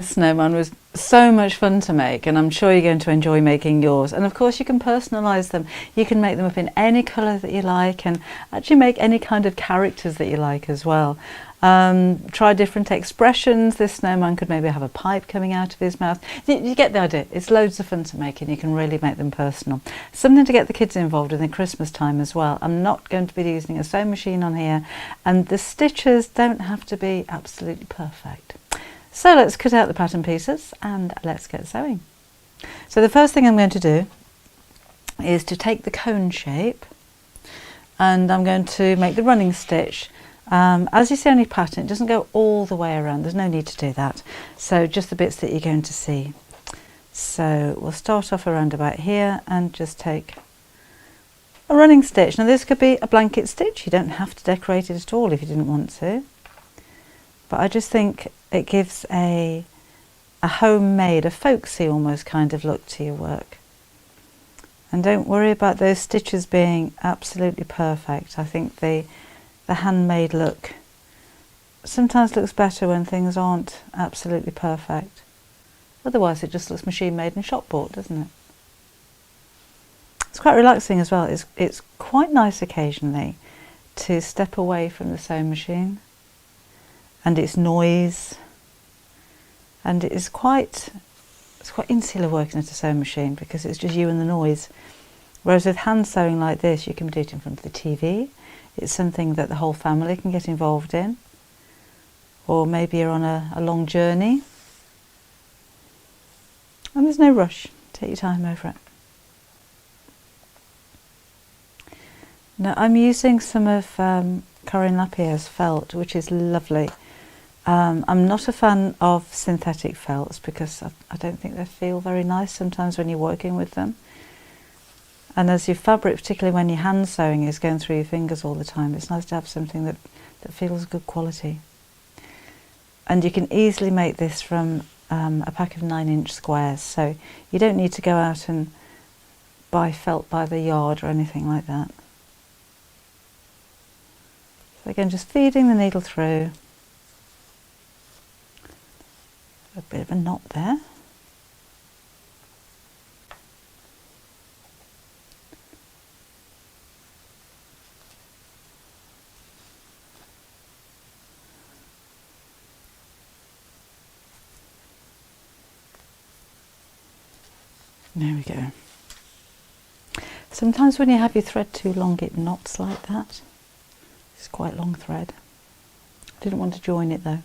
Snowman was so much fun to make, and I'm sure you're going to enjoy making yours. And of course you can personalise them. You can make them up in any colour that you like, and actually make any kind of characters that you like as well. Try different expressions. This snowman could maybe have a pipe coming out of his mouth. You get the idea. It's loads of fun to make, and you can really make them personal. Something to get the kids involved in Christmas time as well. I'm not going to be using a sewing machine on here, and the stitches don't have to be absolutely perfect. So let's cut out the pattern pieces and let's get sewing. So the first thing I'm going to do is to take the cone shape, and I'm going to make the running stitch. As you see on your pattern, it doesn't go all the way around. There's no need to do that. So just the bits that you're going to see. So we'll start off around about here and just take a running stitch. Now this could be a blanket stitch. You don't have to decorate it at all if you didn't want to. But I just think it gives a homemade, a folksy almost kind of look to your work. And don't worry about those stitches being absolutely perfect. I think the handmade look sometimes looks better when things aren't absolutely perfect. Otherwise it just looks machine made and shop bought, doesn't it? It's quite relaxing as well. It's quite nice occasionally to step away from the sewing machine and its noise, and it's quite insular working at a sewing machine because it's just you and the noise. Whereas with hand sewing like this, you can do it in front of the TV. It's something that the whole family can get involved in, or maybe you're on a long journey and there's no rush. Take your time over it. Now I'm using some of Corinne Lapierre's felt, which is lovely. I'm not a fan of synthetic felts because I don't think they feel very nice sometimes when you're working with them. And as your fabric, particularly when you're hand sewing, is going through your fingers all the time, it's nice to have something that feels good quality. And you can easily make this from a pack of 9-inch squares, so you don't need to go out and buy felt by the yard or anything like that. So again, just feeding the needle through. A bit of a knot there. There we go. Sometimes when you have your thread too long, it knots like that. It's quite long thread. I didn't want to join it though.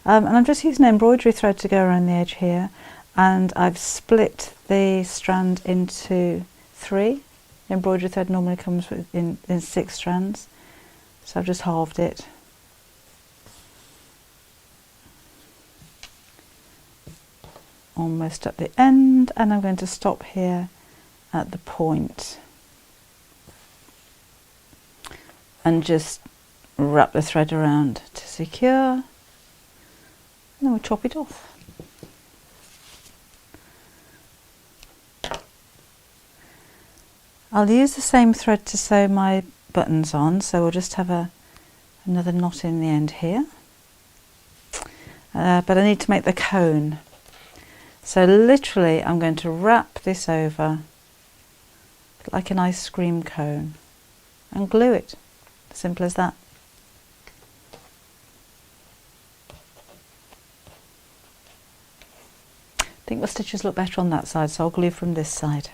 And I'm just using embroidery thread to go around the edge here, and I've split the strand into 3. Embroidery thread normally comes in 6 strands, so I've just halved it. Almost at the end, and I'm going to stop here at the point and just wrap the thread around to secure. And then we'll chop it off. I'll use the same thread to sew my buttons on, so we'll just have another knot in the end here. But I need to make the cone. So literally I'm going to wrap this over like an ice cream cone and glue it. Simple as that. I think the stitches look better on that side, so I'll glue from this side.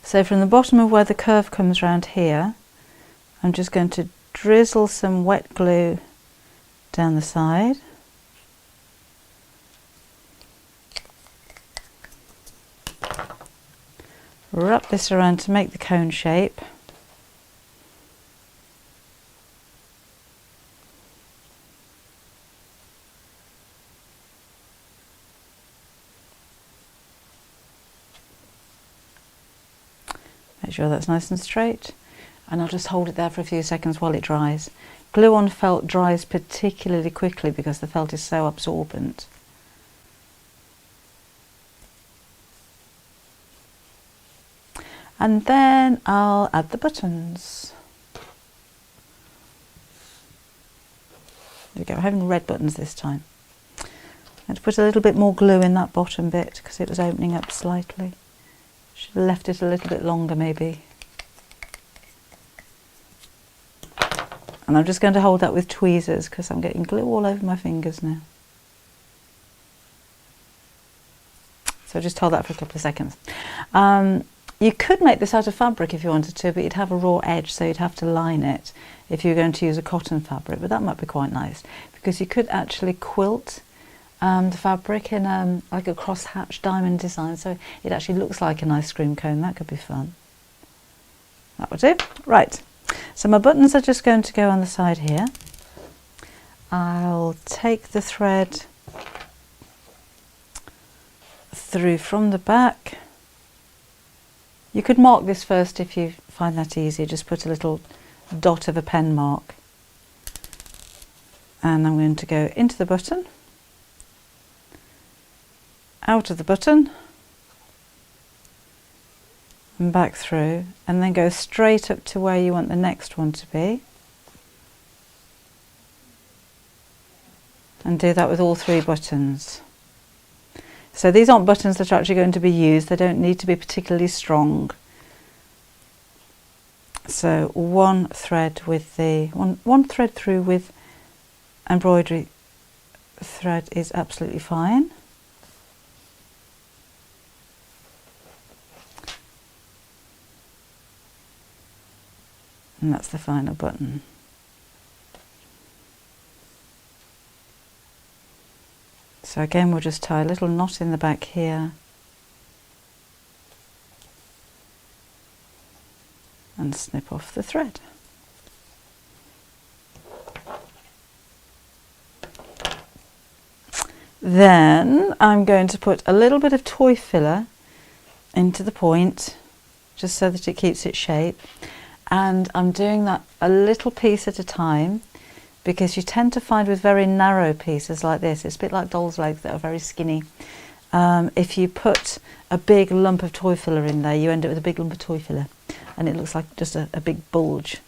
So from the bottom of where the curve comes round here, I'm just going to drizzle some wet glue down the side. Wrap this around to make the cone shape. Make sure that's nice and straight, and I'll just hold it there for a few seconds while it dries. Glue on felt dries particularly quickly because the felt is so absorbent. And then I'll add the buttons. There we go, we're having red buttons this time. I'm going to put a little bit more glue in that bottom bit because it was opening up slightly. Should have left it a little bit longer maybe. And I'm just going to hold that with tweezers because I'm getting glue all over my fingers now. So just hold that for a couple of seconds. You could make this out of fabric if you wanted to, but you'd have a raw edge, so you'd have to line it if you were going to use a cotton fabric, but that might be quite nice because you could actually quilt the fabric in like a cross-hatch diamond design, so it actually looks like an ice cream cone. That could be fun. That would do. Right, so my buttons are just going to go on the side here. I'll take the thread through from the back. You could mark this first if you find that easier. Just put a little dot of a pen mark. And I'm going to go into the button, out of the button, and back through, and then go straight up to where you want the next one to be. And do that with all 3 buttons. So these aren't buttons that are actually going to be used. They don't need to be particularly strong. So one thread with the one thread through with embroidery thread is absolutely fine. And that's the final button. So again, we'll just tie a little knot in the back here and snip off the thread. Then I'm going to put a little bit of toy filler into the point just so that it keeps its shape, and I'm doing that a little piece at a time, because you tend to find with very narrow pieces like this, it's a bit like doll's legs that are very skinny. If you put a big lump of toy filler in there, you end up with a big lump of toy filler and it looks like just a big bulge.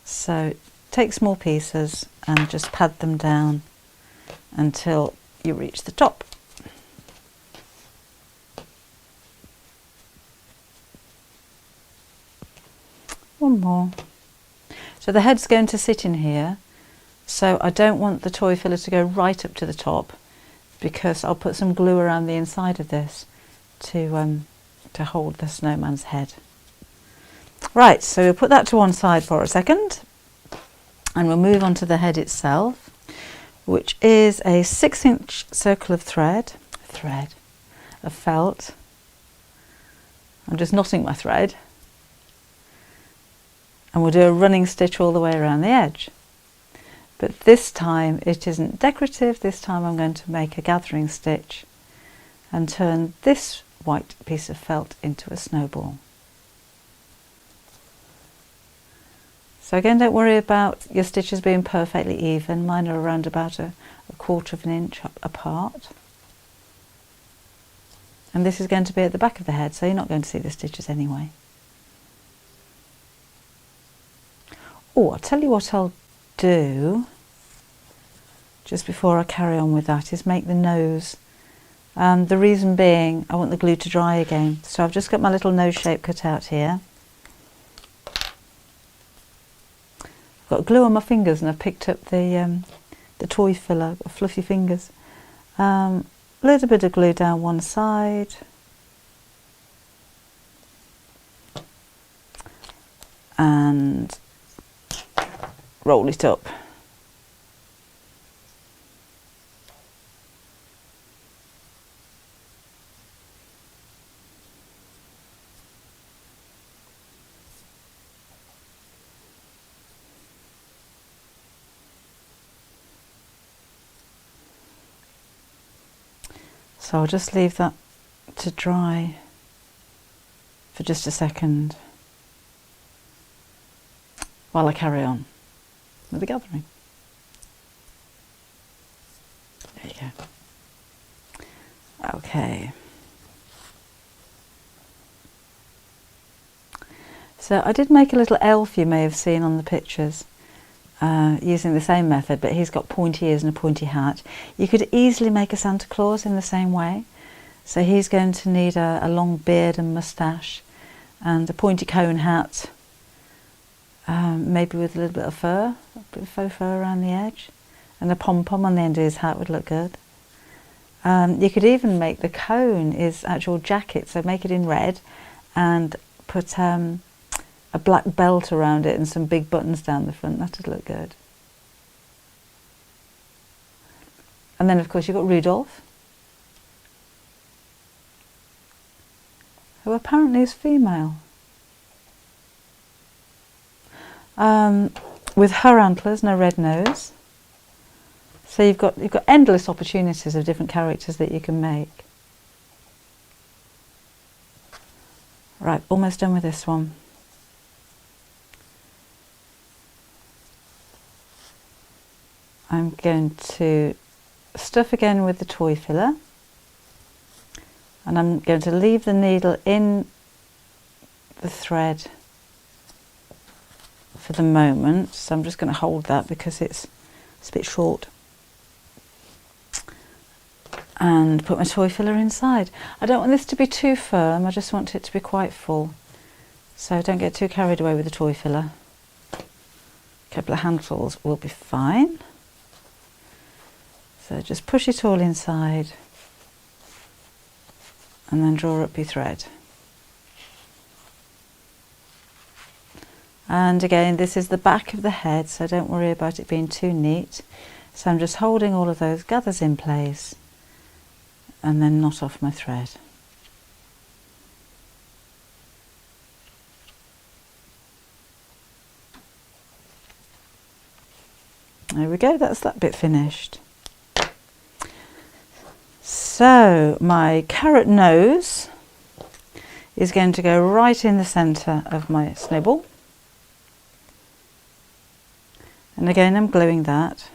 So take small pieces and just pad them down until you reach the top. One more. So the head's going to sit in here, so I don't want the toy filler to go right up to the top, because I'll put some glue around the inside of this to hold the snowman's head. Right, so we'll put that to one side for a second, and we'll move on to the head itself, which is a 6-inch circle of thread of felt. I'm just knotting my thread. And we'll do a running stitch all the way around the edge. But this time it isn't decorative. This time I'm going to make a gathering stitch and turn this white piece of felt into a snowball. So again, don't worry about your stitches being perfectly even. Mine are around about a 1/4 of an inch apart. And this is going to be at the back of the head, so you're not going to see the stitches anyway. Oh, I'll tell you what I'll do just before I carry on with that is make the nose. The reason being, I want the glue to dry again. So I've just got my little nose shape cut out here. I've got glue on my fingers and I've picked up the toy filler. I've got fluffy fingers. A little bit of glue down one side. And roll it up. So I'll just leave that to dry for just a second while I carry on with the gathering. There you go. Okay. So I did make a little elf, you may have seen on the pictures. using the same method, but he's got pointy ears and a pointy hat. You could easily make a Santa Claus in the same way. So he's going to need a long beard and moustache and a pointy cone hat, maybe with a little bit of fur, a bit of faux fur around the edge, and a pom-pom on the end of his hat would look good. You could even make the cone his actual jacket, so make it in red and put a black belt around it and some big buttons down the front. That would look good. And then of course you've got Rudolph, who apparently is female, with her antlers and a red nose. So you've got endless opportunities of different characters that you can make. Right, almost done with this one. I'm going to stuff again with the toy filler, and I'm going to leave the needle in the thread for the moment. So I'm just going to hold that because it's a bit short, and put my toy filler inside. I don't want this to be too firm, I just want it to be quite full, so don't get too carried away with the toy filler. A couple of handfuls will be fine. So just push it all inside and then draw up your thread. And again, this is the back of the head, so don't worry about it being too neat. So I'm just holding all of those gathers in place and then knot off my thread. There we go, that's that bit finished. So my carrot nose is going to go right in the centre of my snibble. And again, I'm gluing that.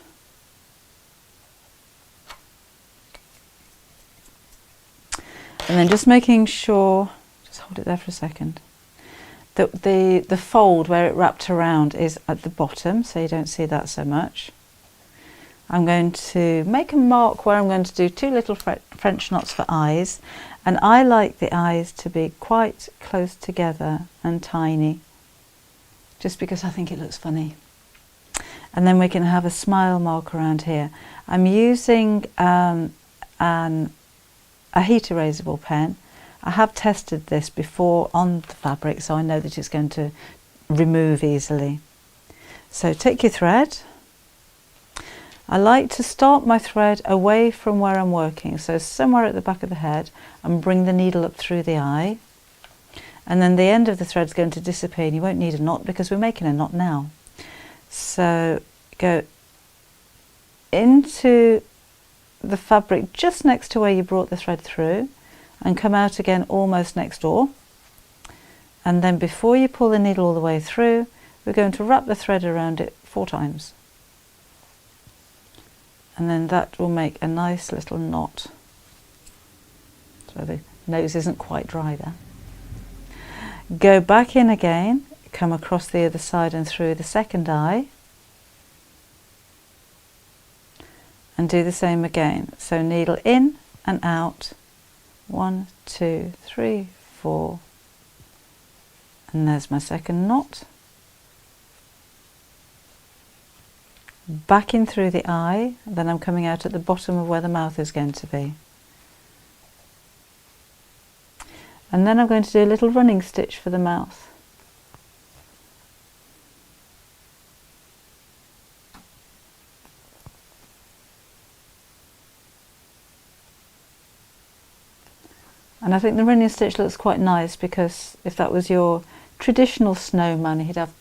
And then just making sure, just hold it there for a second, that the fold where it wrapped around is at the bottom, so you don't see that so much. I'm going to make a mark where I'm going to do 2 little French knots for eyes, and I like the eyes to be quite close together and tiny, just because I think it looks funny. And then we can have a smile mark around here. I'm using a heat erasable pen. I have tested this before on the fabric, so I know that it's going to remove easily. So take your thread. I like to start my thread away from where I'm working, so somewhere at the back of the head, and bring the needle up through the eye. And then the end of the thread is going to disappear, and you won't need a knot because we're making a knot now. So go into the fabric just next to where you brought the thread through, and come out again almost next door. And then before you pull the needle all the way through, we're going to wrap the thread around it 4 times. And then that will make a nice little knot. So the nose isn't quite dry there. Go back in again, come across the other side and through the second eye, and do the same again. So needle in and out, 1, 2, 3, 4, and there's my second knot. Back in through the eye, then I'm coming out at the bottom of where the mouth is going to be. And then I'm going to do a little running stitch for the mouth. And I think the running stitch looks quite nice, because if that was your traditional snowman, he'd have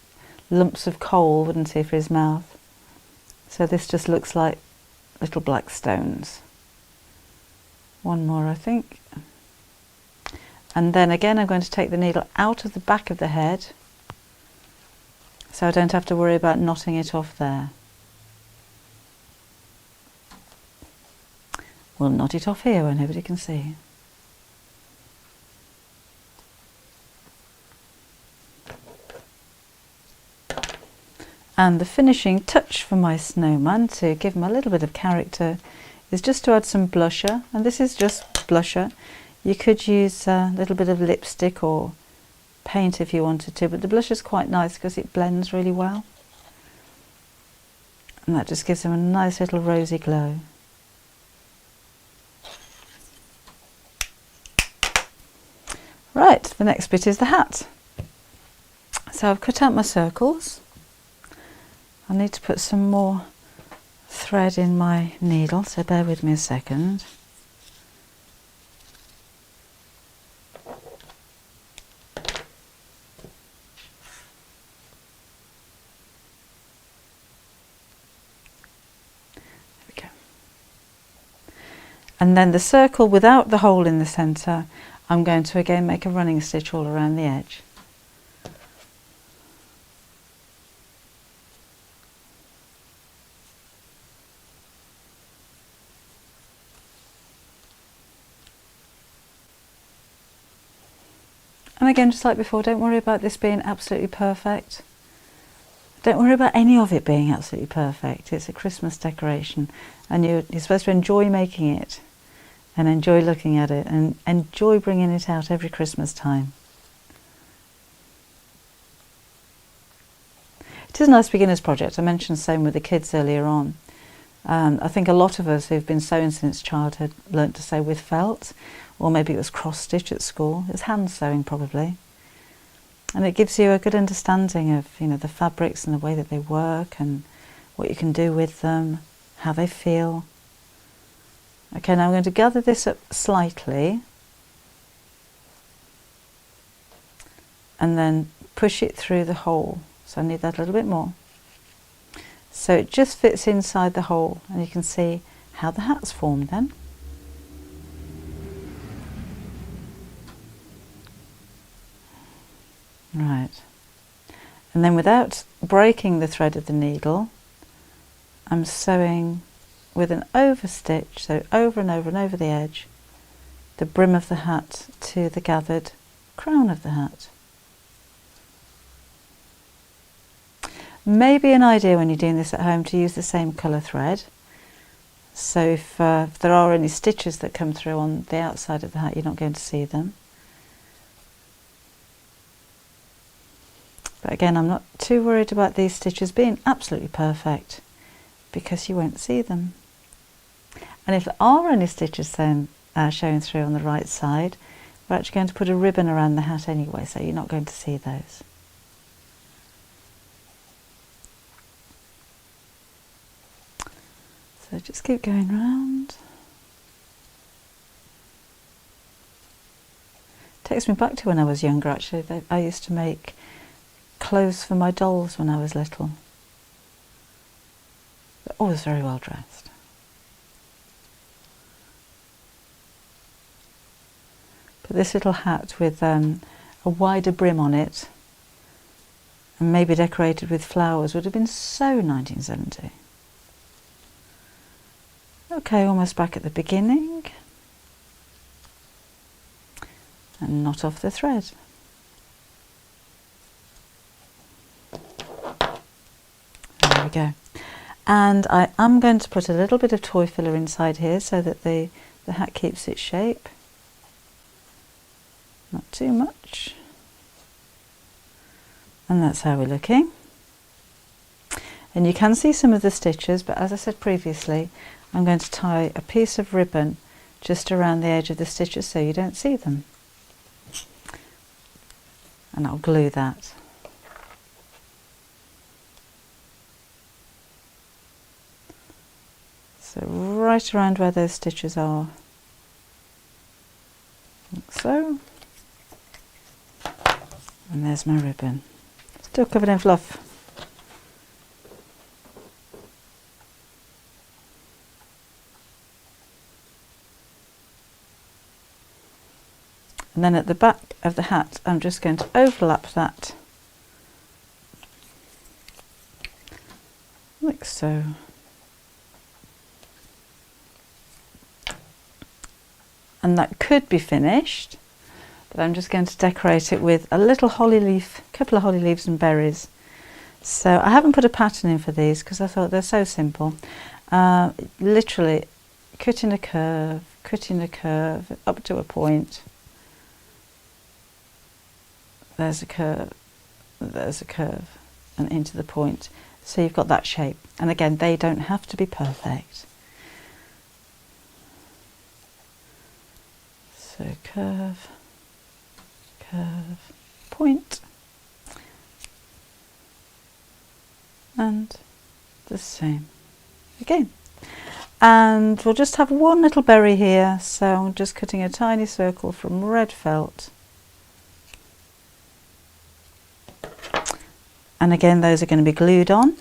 lumps of coal, wouldn't he, for his mouth? So this just looks like little black stones. One more, I think. And then again, I'm going to take the needle out of the back of the head, so I don't have to worry about knotting it off there. We'll knot it off here where nobody can see. And the finishing touch for my snowman, to give him a little bit of character, is just to add some blusher, and this is just blusher. You could use a little bit of lipstick or paint if you wanted to, but the blusher is quite nice because it blends really well. And that just gives him a nice little rosy glow. Right, the next bit is the hat. So I've cut out my circles. I need to put some more thread in my needle, so bear with me a second. There we go. And then the circle without the hole in the centre, I'm going to again make a running stitch all around the edge. And again, just like before, don't worry about this being absolutely perfect. Don't worry about any of it being absolutely perfect. It's a Christmas decoration, and you're supposed to enjoy making it and enjoy looking at it and enjoy bringing it out every Christmas time. It is a nice beginner's project. I mentioned sewing with the kids earlier on. I think a lot of us who've been sewing since childhood learnt to sew with felt, or maybe it was cross stitch at school. It was hand sewing probably, and it gives you a good understanding of, you know, the fabrics and the way that they work and what you can do with them, how they feel. Okay, now I'm going to gather this up slightly and then push it through the hole. So I need that a little bit more. So it just fits inside the hole, and you can see how the hat's formed then. Right. And then without breaking the thread of the needle, I'm sewing with an over stitch, so over and over and over the edge, the brim of the hat to the gathered crown of the hat. Maybe an idea when you're doing this at home to use the same colour thread. So if there are any stitches that come through on the outside of the hat, you're not going to see them. But again, I'm not too worried about these stitches being absolutely perfect because you won't see them. And if there are any stitches then showing through on the right side, we're actually going to put a ribbon around the hat anyway, so you're not going to see those. So just keep going round. Takes me back to when I was younger actually. I used to make clothes for my dolls when I was little. They're always very well dressed. But this little hat with a wider brim on it and maybe decorated with flowers would have been so 1970. Okay, almost back at the beginning, and knot off the thread. There we go. And I am going to put a little bit of toy filler inside here so that the hat keeps its shape. Not too much. And that's how we're looking. And you can see some of the stitches, but as I said previously, I'm going to tie a piece of ribbon just around the edge of the stitches so you don't see them. And I'll glue that. So right around where those stitches are, like so. And there's my ribbon. Still covered in fluff. And then at the back of the hat, I'm just going to overlap that, like so. And that could be finished, but I'm just going to decorate it with a little holly leaf, a couple of holly leaves and berries, So I haven't put a pattern in for these because I thought they're so simple. Literally cutting a curve up to a point. There's a curve, and into the point. So you've got that shape. And again, they don't have to be perfect. So curve, point, and the same again. And we'll just have one little berry here, so I'm just cutting a tiny circle from red felt. And again, those are going to be glued on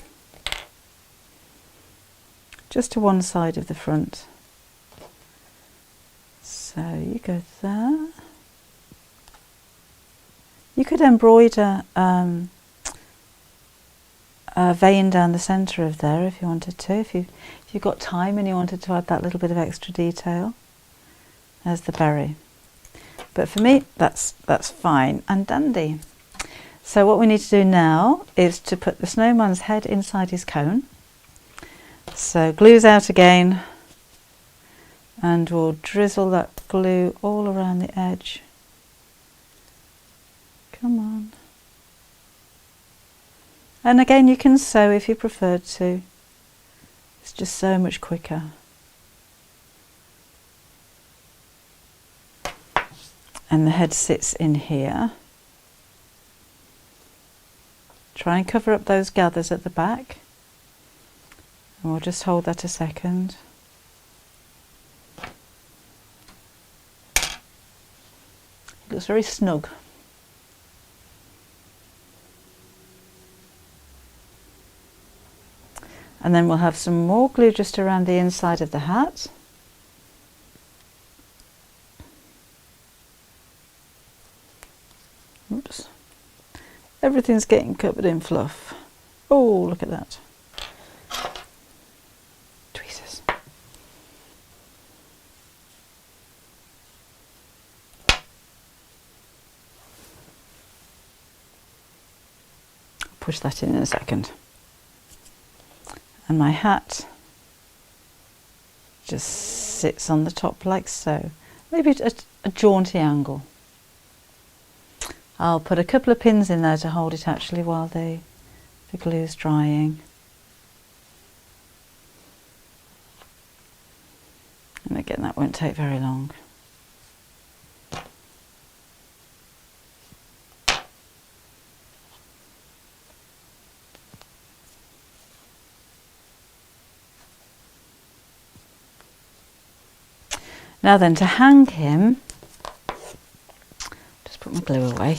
just to one side of the front. So you go there. You could embroider a vein down the centre of there if you wanted to, if you've got time and you wanted to add that little bit of extra detail. There's the berry. But for me, that's fine and dandy. So what we need to do now is to put the snowman's head inside his cone. So glue's out again, and we'll drizzle that glue all around the edge. Come on. And again, you can sew if you preferred to. It's just so much quicker. And the head sits in here. Try and cover up those gathers at the back. And we'll just hold that a second. It looks very snug. And then we'll have some more glue just around the inside of the hat. Oops. Everything's getting covered in fluff. Oh, look at that. Tweezers. I'll push that in a second. And my hat just sits on the top like so. Maybe at a jaunty angle. I'll put a couple of pins in there to hold it actually while the glue's drying. And again, that won't take very long. Now then, to hang him, just put my glue away.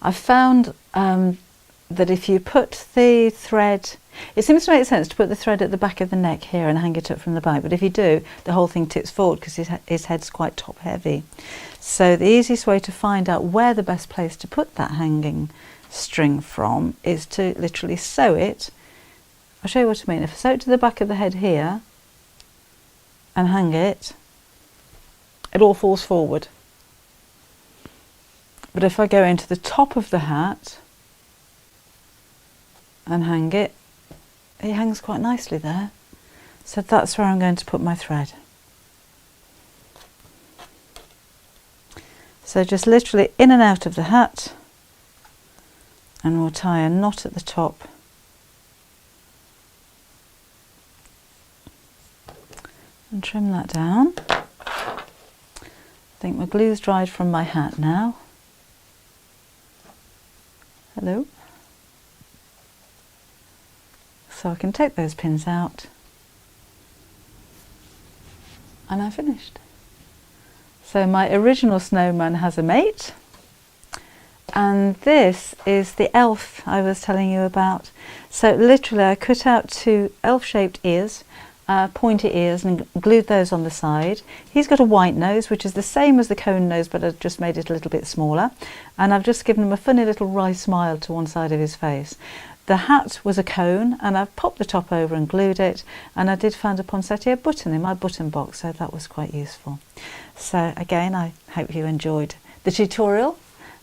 I found that if you put the thread, it seems to make sense to put the thread at the back of the neck here and hang it up from the back, but if you do, the whole thing tips forward because his head's quite top heavy. So the easiest way to find out where the best place to put that hanging string from is to literally sew it. I'll show you what I mean. If I sew it to the back of the head here and hang it, it all falls forward. But if I go into the top of the hat and hang it, it hangs quite nicely there. So that's where I'm going to put my thread. So just literally in and out of the hat, and we'll tie a knot at the top. And trim that down. I think my glue's dried from my hat now. Hello. So I can take those pins out. And I'm finished. So my original snowman has a mate. And this is the elf I was telling you about. So literally I cut out two elf-shaped ears, pointy ears, and glued those on the side. He's got a white nose, which is the same as the cone nose, but I've just made it a little bit smaller. And I've just given him a funny little wry smile to one side of his face. The hat was a cone, and I've popped the top over and glued it, and I did find a poinsettia button in my button box, so that was quite useful. So again, I hope you enjoyed the tutorial,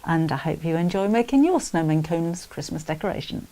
and I hope you enjoy making your snowman cones Christmas decorations.